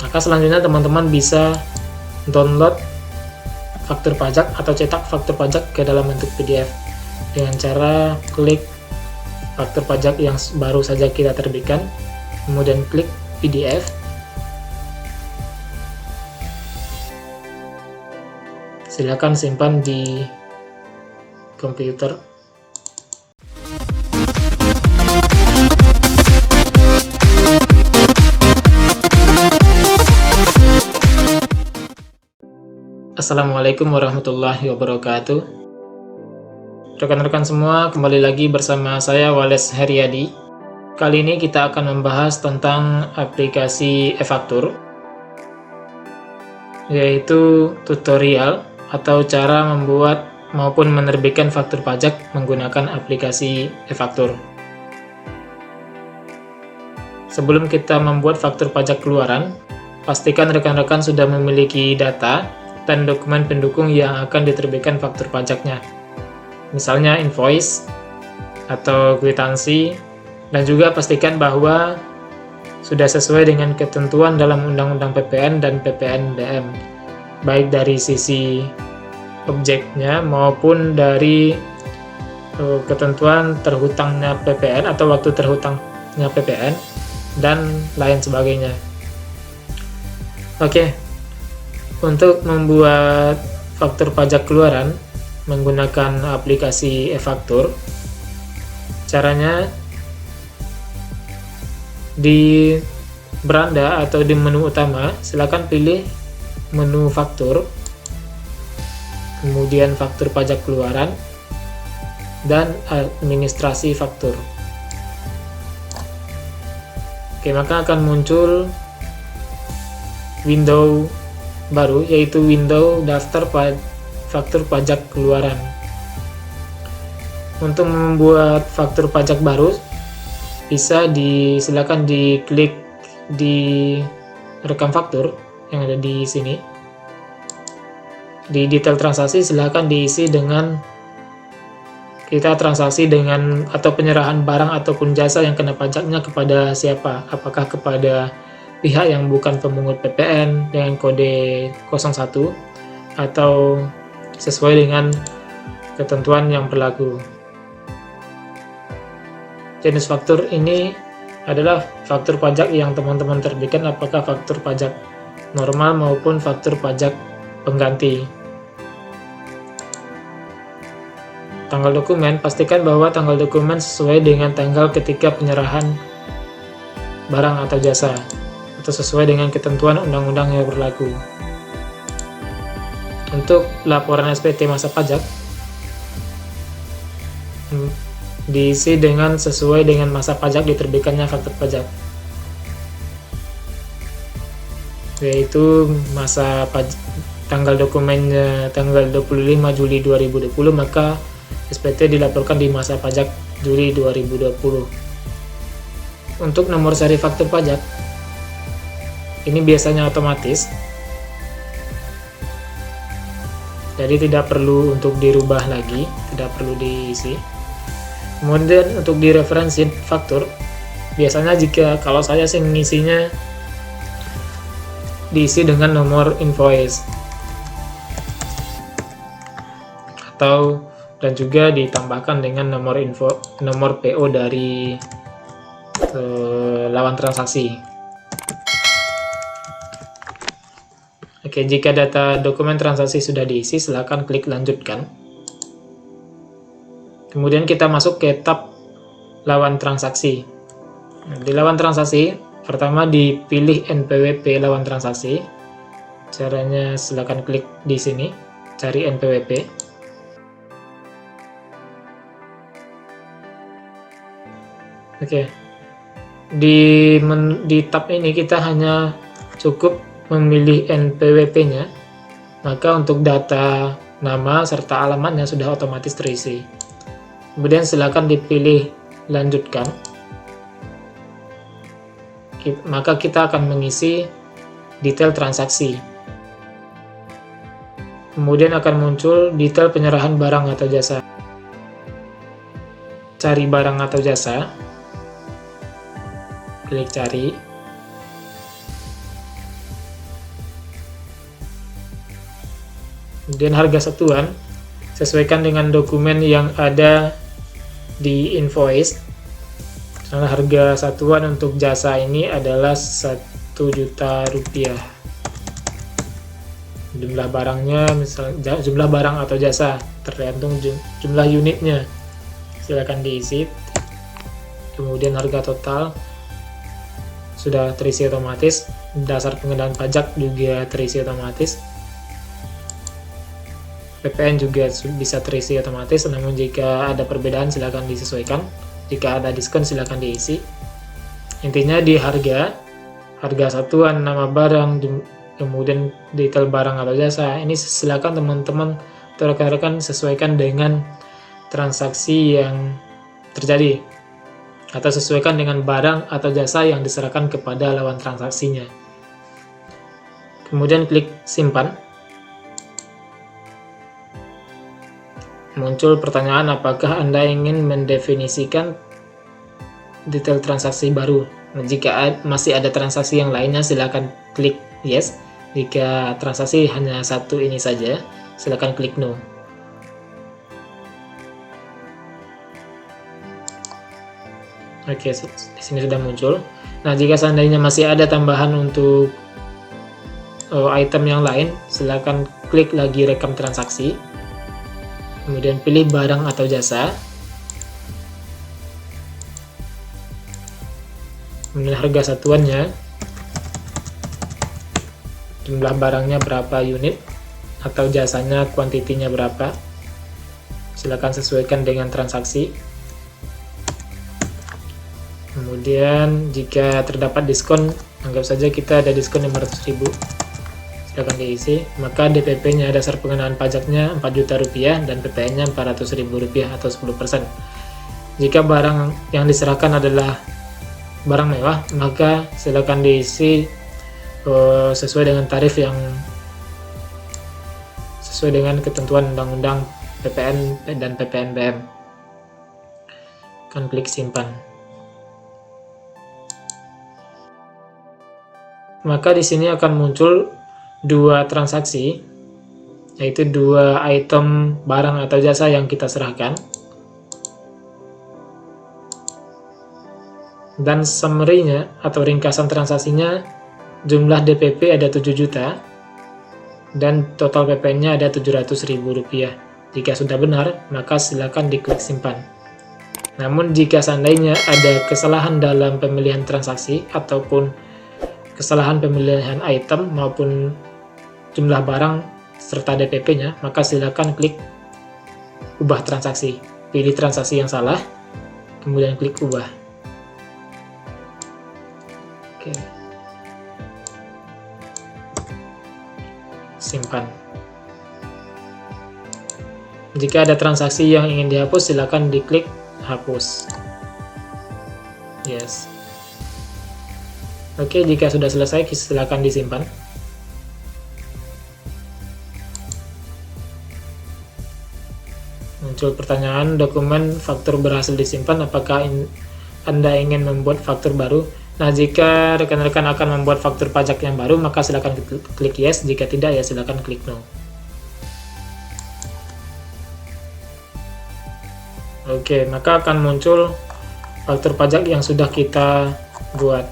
Maka selanjutnya teman-teman bisa download faktur pajak atau cetak faktur pajak ke dalam bentuk PDF dengan cara klik faktur pajak yang baru saja kita terbitkan, kemudian klik PDF. Silakan simpan di komputer. Assalamualaikum warahmatullahi wabarakatuh. Rekan-rekan semua, kembali lagi bersama saya Wales Heriadi. Kali ini kita akan membahas tentang aplikasi e-faktur, yaitu tutorial atau cara membuat maupun menerbitkan faktur pajak menggunakan aplikasi e-faktur. Sebelum kita membuat faktur pajak keluaran, pastikan rekan-rekan sudah memiliki data dan dokumen pendukung yang akan diterbitkan faktur pajaknya. Misalnya invoice atau kwitansi, dan juga pastikan bahwa sudah sesuai dengan ketentuan dalam Undang-Undang PPN dan PPNBM, baik dari sisi objeknya maupun dari ketentuan terhutangnya PPN atau waktu terhutangnya PPN dan lain sebagainya. Oke. Untuk membuat faktur pajak keluaran menggunakan aplikasi e-faktur, caranya di beranda atau di menu utama, silakan pilih menu faktur, kemudian faktur pajak keluaran, dan administrasi faktur. Oke, maka akan muncul window baru, yaitu window daftar faktur pajak keluaran. Untuk membuat faktur pajak baru, bisa silakan diklik di rekam faktur yang ada di sini. Di detail transaksi silakan diisi dengan kita transaksi dengan atau penyerahan barang ataupun jasa yang kena pajaknya kepada siapa, apakah kepada pihak yang bukan pemungut PPN dengan kode 01 atau sesuai dengan ketentuan yang berlaku. Jenis faktur ini adalah faktur pajak yang teman-teman terbitkan, apakah faktur pajak normal maupun faktur pajak pengganti. Tanggal dokumen, pastikan bahwa tanggal dokumen sesuai dengan tanggal ketika penyerahan barang atau jasa, atau sesuai dengan ketentuan undang-undang yang berlaku. Untuk laporan SPT masa pajak, diisi dengan sesuai dengan masa pajak diterbitkannya faktur pajak, yaitu masa tanggal dokumennya tanggal 25 Juli 2020, maka SPT dilaporkan di masa pajak Juli 2020. Untuk nomor seri faktur pajak, ini biasanya otomatis, jadi tidak perlu untuk dirubah lagi, tidak perlu diisi. Kemudian untuk di referensi faktur, biasanya kalau saya sih mengisinya diisi dengan nomor invoice dan juga ditambahkan dengan nomor PO dari lawan transaksi. Oke, jika data dokumen transaksi sudah diisi, silakan klik lanjutkan. Kemudian kita masuk ke tab lawan transaksi. Di lawan transaksi, pertama dipilih NPWP lawan transaksi. Caranya silakan klik di sini, cari NPWP. Oke. Di tab ini kita hanya cukup memilih NPWP-nya, maka untuk data nama serta alamatnya sudah otomatis terisi. Kemudian silakan dipilih lanjutkan. Maka kita akan mengisi detail transaksi. Kemudian akan muncul detail penyerahan barang atau jasa. Cari barang atau jasa. Klik cari. Kemudian harga satuan sesuaikan dengan dokumen yang ada di invoice. Karena harga satuan untuk jasa ini adalah 1 juta rupiah. Jumlah barangnya, misalnya jumlah barang atau jasa, tergantung jumlah unitnya. Silakan diisi. Kemudian harga total sudah terisi otomatis. Dasar pengenaan pajak juga terisi otomatis. PPN juga bisa terisi otomatis, namun jika ada perbedaan silakan disesuaikan. Jika ada diskon silakan diisi. Intinya di harga satuan, nama barang, kemudian detail barang atau jasa, ini silakan teman-teman atau rekan-rekan sesuaikan dengan transaksi yang terjadi atau sesuaikan dengan barang atau jasa yang diserahkan kepada lawan transaksinya. Kemudian klik simpan. Muncul pertanyaan apakah Anda ingin mendefinisikan detail transaksi baru. Nah, jika masih ada transaksi yang lainnya silakan klik yes. Jika transaksi hanya satu ini saja silakan klik no. Oke, di sini sudah muncul. Nah, jika seandainya masih ada tambahan untuk item yang lain silakan klik lagi rekam transaksi. Kemudian pilih barang atau jasa. Kemudian harga satuannya. Jumlah barangnya berapa unit atau jasanya kuantitinya berapa. Silakan sesuaikan dengan transaksi. Kemudian jika terdapat diskon, anggap saja kita ada diskon 500.000. Silakan diisi, maka DPP-nya dasar pengenaan pajaknya 4 juta rupiah dan PPN-nya 400.000 rupiah atau 10%. Jika barang yang diserahkan adalah barang mewah, maka silakan diisi sesuai dengan tarif yang sesuai dengan ketentuan undang-undang PPN dan PPNBM. Kan klik simpan. Maka di sini akan muncul dua transaksi, yaitu dua item barang atau jasa yang kita serahkan. Dan summary-nya atau ringkasan transaksinya, jumlah DPP ada 7 juta dan total PPN-nya ada 700.000 rupiah. Jika sudah benar, maka silakan diklik simpan. Namun jika seandainya ada kesalahan dalam pemilihan transaksi ataupun kesalahan pemilihan item maupun jumlah barang serta DPP-nya, maka silakan klik ubah transaksi. Pilih transaksi yang salah, kemudian klik ubah. Oke. Simpan. Jika ada transaksi yang ingin dihapus, silakan diklik hapus. Yes. Oke, jika sudah selesai, silakan disimpan. Muncul pertanyaan, dokumen faktur berhasil disimpan, apakah Anda ingin membuat faktur baru? Nah, jika rekan-rekan akan membuat faktur pajak yang baru, maka silakan klik yes, jika tidak ya silakan klik no. Oke, maka akan muncul faktur pajak yang sudah kita buat.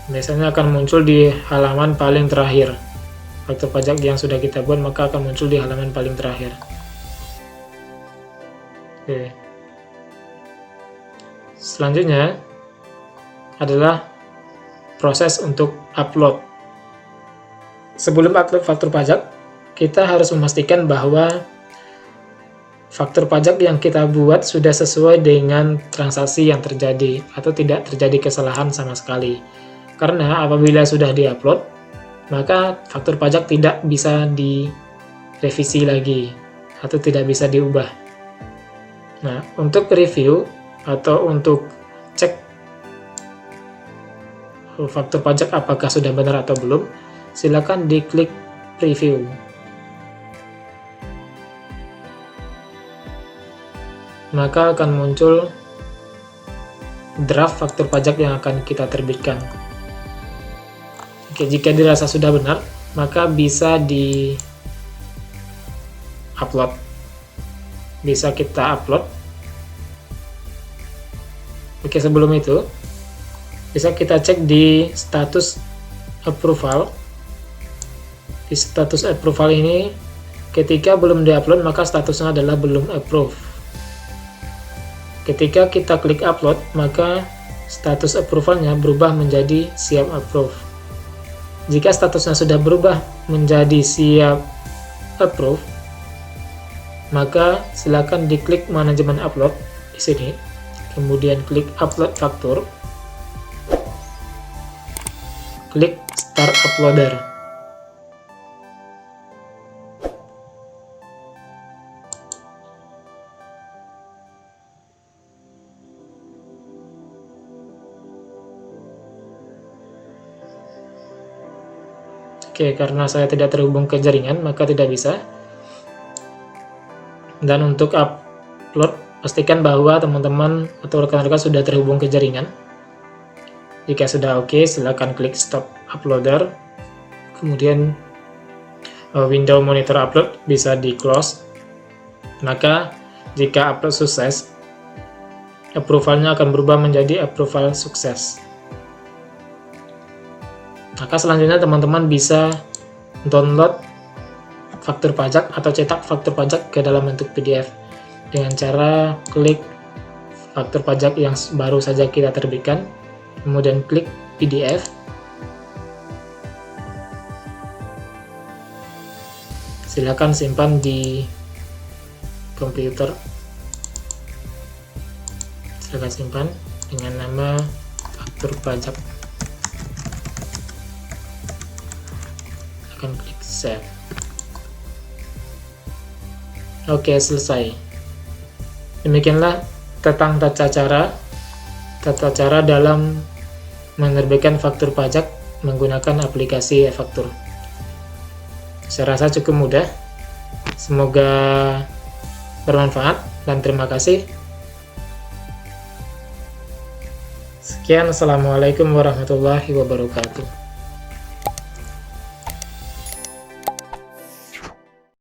Biasanya akan muncul di halaman paling terakhir. Faktur pajak yang sudah kita buat maka akan muncul di halaman paling terakhir. Oke. Selanjutnya adalah proses untuk upload. Sebelum upload faktur pajak, kita harus memastikan bahwa faktur pajak yang kita buat sudah sesuai dengan transaksi yang terjadi atau tidak terjadi kesalahan sama sekali. Karena apabila sudah diupload, maka faktur pajak tidak bisa direvisi lagi atau tidak bisa diubah. Nah, untuk review atau untuk cek faktur pajak apakah sudah benar atau belum, silakan diklik preview. Maka akan muncul draft faktur pajak yang akan kita terbitkan. Oke, jika dirasa sudah benar, maka bisa di upload. Bisa kita upload. Oke, sebelum itu bisa kita cek di status approval. Di status approval ini, ketika belum diupload maka statusnya adalah belum approve. Ketika kita klik upload, maka status approvalnya berubah menjadi siap approve. Jika statusnya sudah berubah menjadi siap approve, maka silakan diklik manajemen upload di sini, kemudian klik upload faktur, klik start uploader. Oke, karena saya tidak terhubung ke jaringan, maka tidak bisa. Dan untuk upload, pastikan bahwa teman-teman atau rekan-rekan sudah terhubung ke jaringan. Jika sudah oke, silakan klik stop uploader. Kemudian window monitor upload bisa di close. Maka jika upload sukses, approvalnya akan berubah menjadi approval sukses. Maka selanjutnya teman-teman bisa download faktur pajak atau cetak faktur pajak ke dalam bentuk PDF dengan cara klik faktur pajak yang baru saja kita terbitkan, kemudian klik PDF, silakan simpan di komputer, silakan simpan dengan nama faktur pajak. Akan klik save. Oke, selesai. Demikianlah tentang tata cara dalam menerbitkan faktur pajak menggunakan aplikasi e-faktur. Saya rasa cukup mudah. Semoga bermanfaat dan terima kasih. Sekian, assalamualaikum warahmatullahi wabarakatuh.